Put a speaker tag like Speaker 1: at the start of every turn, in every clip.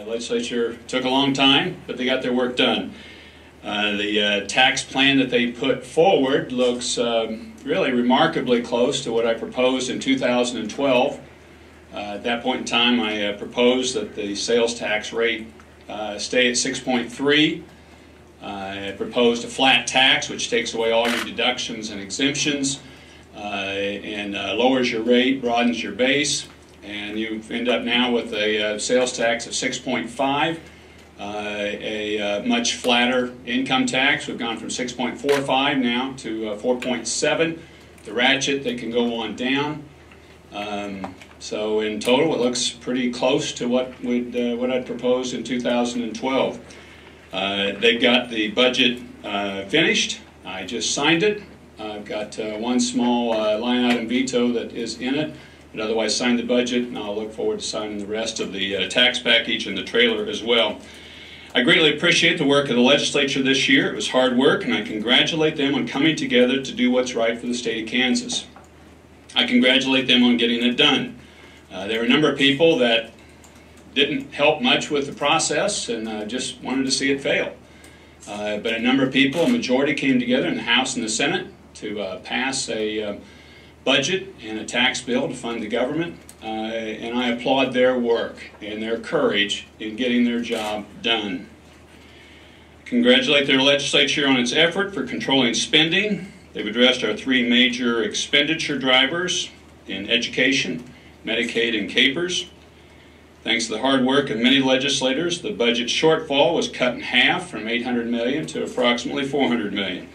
Speaker 1: Legislature took a long time, but they got their work done. The tax plan that they put forward looks really remarkably close to what I proposed in 2012. At that point in time, I proposed that the sales tax rate stay at 6.3. I proposed a flat tax, which takes away all your deductions and exemptions and lowers your rate, broadens your base, and you end up now with a sales tax of 6.5. A much flatter income tax. We've gone from 6.45 now to 4.7. The ratchet, they can go on down. So in total, it looks pretty close to what I'd proposed in 2012. They got the budget finished. I just signed it. I've got one small line item veto that is in it, but otherwise signed the budget, and I'll look forward to signing the rest of the tax package and the trailer as well. I greatly appreciate the work of the legislature this year. It was hard work, and I congratulate them on coming together to do what's right for the state of Kansas. I congratulate them on getting it done. There were a number of people that didn't help much with the process and just wanted to see it fail. But a number of people, a majority, came together in the House and the Senate to pass a budget and a tax bill to fund the government. And I applaud their work and their courage in getting their job done. Congratulate their legislature on its effort for controlling spending. They've addressed our three major expenditure drivers in education, Medicaid, and CAPERS. Thanks to the hard work of many legislators, the budget shortfall was cut in half from $800 million to approximately $400 million.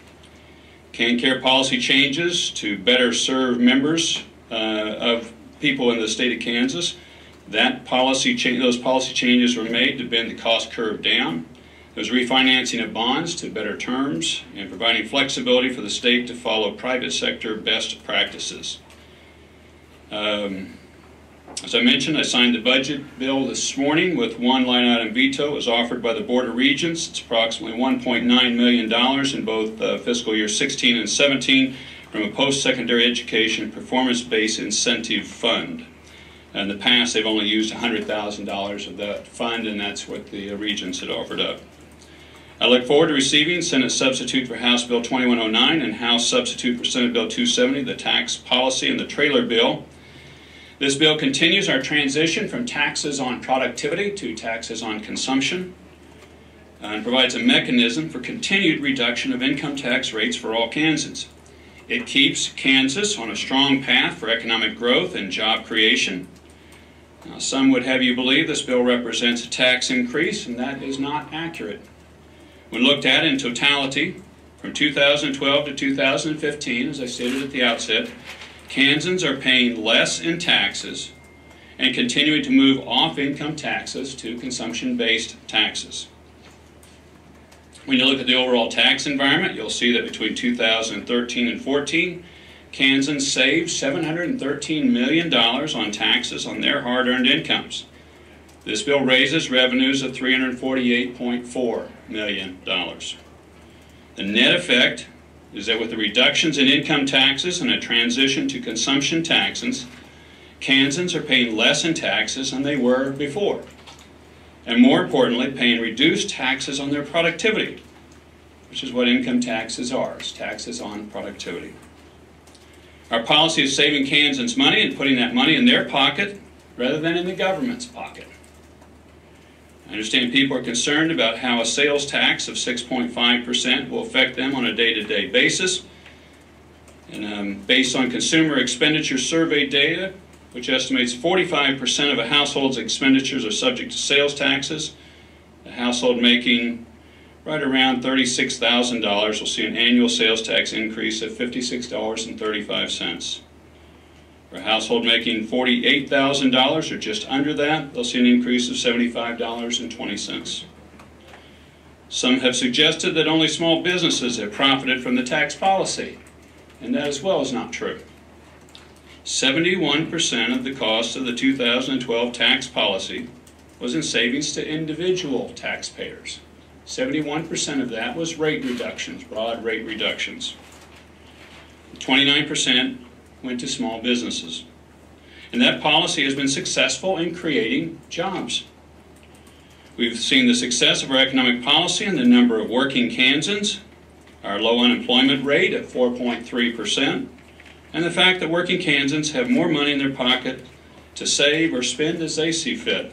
Speaker 1: CanCare policy changes to better serve members of people in the state of Kansas. Those policy changes were made to bend the cost curve down. There was refinancing of bonds to better terms and providing flexibility for the state to follow private sector best practices. As I mentioned, I signed the budget bill this morning with one line item veto. It was offered by the Board of Regents. It's approximately $1.9 million in both fiscal year 16 and 17 from a post-secondary education performance-based incentive fund. In the past, they've only used $100,000 of that fund, and that's what the Regents had offered up. I look forward to receiving Senate substitute for House Bill 2109 and House substitute for Senate Bill 270, the tax policy and the trailer bill. This bill continues our transition from taxes on productivity to taxes on consumption and provides a mechanism for continued reduction of income tax rates for all Kansans. It keeps Kansas on a strong path for economic growth and job creation. Now, some would have you believe this bill represents a tax increase, and that is not accurate. When looked at in totality, from 2012 to 2015, as I stated at the outset, Kansans are paying less in taxes and continuing to move off income taxes to consumption-based taxes. When you look at the overall tax environment, you'll see that between 2013 and 14, Kansans saved $713 million on taxes on their hard-earned incomes. This bill raises revenues of $348.4 million. The net effect is that with the reductions in income taxes and a transition to consumption taxes, Kansans are paying less in taxes than they were before. And more importantly, paying reduced taxes on their productivity, which is what income taxes are, it's taxes on productivity. Our policy is saving Kansans money and putting that money in their pocket rather than in the government's pocket. I understand people are concerned about how a sales tax of 6.5% will affect them on a day-to-day basis. And based on consumer expenditure survey data, which estimates 45% of a household's expenditures are subject to sales taxes, a household making right around $36,000 will see an annual sales tax increase of $56.35. For a household making $48,000 or just under that, they'll see an increase of $75.20. Some have suggested that only small businesses have profited from the tax policy, and that as well is not true. 71% of the cost of the 2012 tax policy was in savings to individual taxpayers. 71% of that was rate reductions, broad rate reductions. 29% went to small businesses. And that policy has been successful in creating jobs. We've seen the success of our economic policy and the number of working Kansans, our low unemployment rate at 4.3%, and the fact that working Kansans have more money in their pocket to save or spend as they see fit.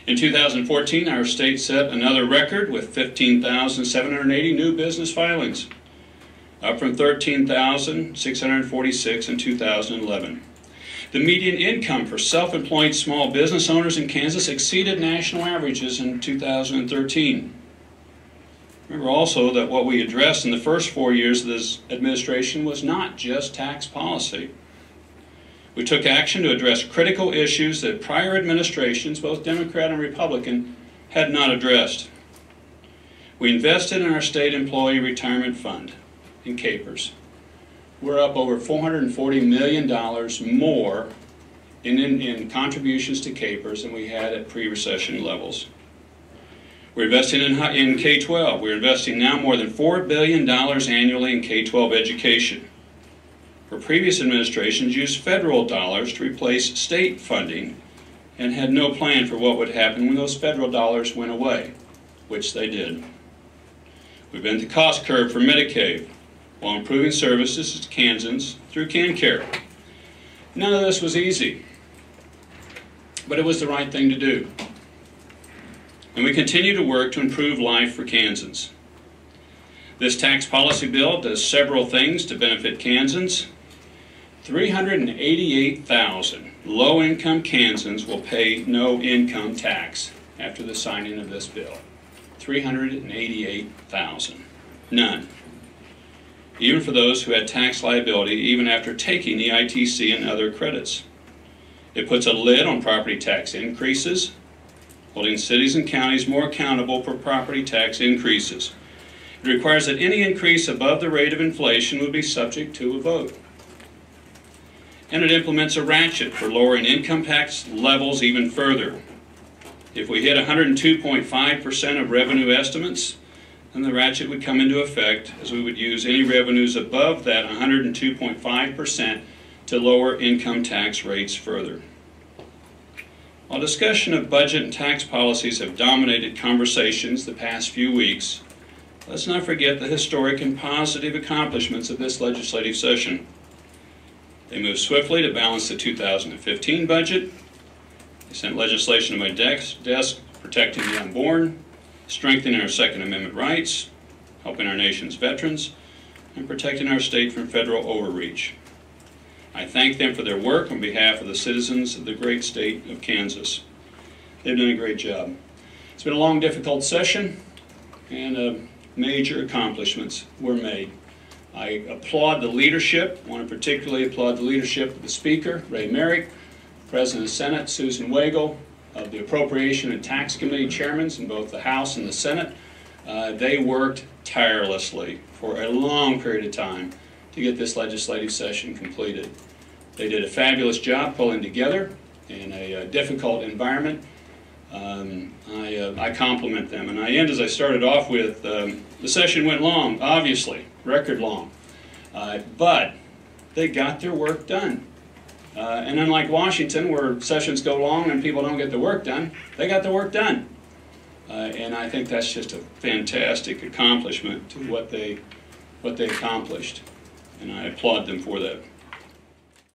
Speaker 1: In 2014, our state set another record with 15,780 new business filings, up from 13,646 in 2011. The median income for self-employed small business owners in Kansas exceeded national averages in 2013. Remember also that what we addressed in the first 4 years of this administration was not just tax policy. We took action to address critical issues that prior administrations, both Democrat and Republican, had not addressed. We invested in our state employee retirement fund in CAPERS. We're up over $440 million more in contributions to CAPERS than we had at pre-recession levels. We're investing in K-12. We're investing now more than $4 billion annually in K-12 education, where previous administrations used federal dollars to replace state funding and had no plan for what would happen when those federal dollars went away, which they did. We've bent the cost curve for Medicaid while improving services to Kansans through KanCare. None of this was easy, but it was the right thing to do. And we continue to work to improve life for Kansans. This tax policy bill does several things to benefit Kansans. 388,000 low-income Kansans will pay no income tax after the signing of this bill. 388,000. None. Even for those who had tax liability even after taking the ITC and other credits. It puts a lid on property tax increases, holding cities and counties more accountable for property tax increases. It requires that any increase above the rate of inflation would be subject to a vote. And it implements a ratchet for lowering income tax levels even further. If we hit 102.5% of revenue estimates, then the ratchet would come into effect as we would use any revenues above that 102.5% to lower income tax rates further. While discussion of budget and tax policies have dominated conversations the past few weeks, let's not forget the historic and positive accomplishments of this legislative session. They moved swiftly to balance the 2015 budget. They sent legislation to my desk protecting the unborn, strengthening our Second Amendment rights, helping our nation's veterans, and protecting our state from federal overreach. I thank them for their work on behalf of the citizens of the great state of Kansas. They've done a great job. It's been a long, difficult session, and major accomplishments were made. I applaud the leadership. I want to particularly applaud the leadership of the Speaker, Ray Merrick, President of the Senate, Susan Wagle, of the Appropriation and Tax Committee chairmen in both the House and the Senate. They worked tirelessly for a long period of time to get this legislative session completed. They did a fabulous job pulling together in a difficult environment. I compliment them. And I end as I started off with, the session went long, obviously, record long. But they got their work done. And unlike Washington, where sessions go long and people don't get the work done, they got the work done. And I think that's just a fantastic accomplishment to what they accomplished. And I applaud them for that.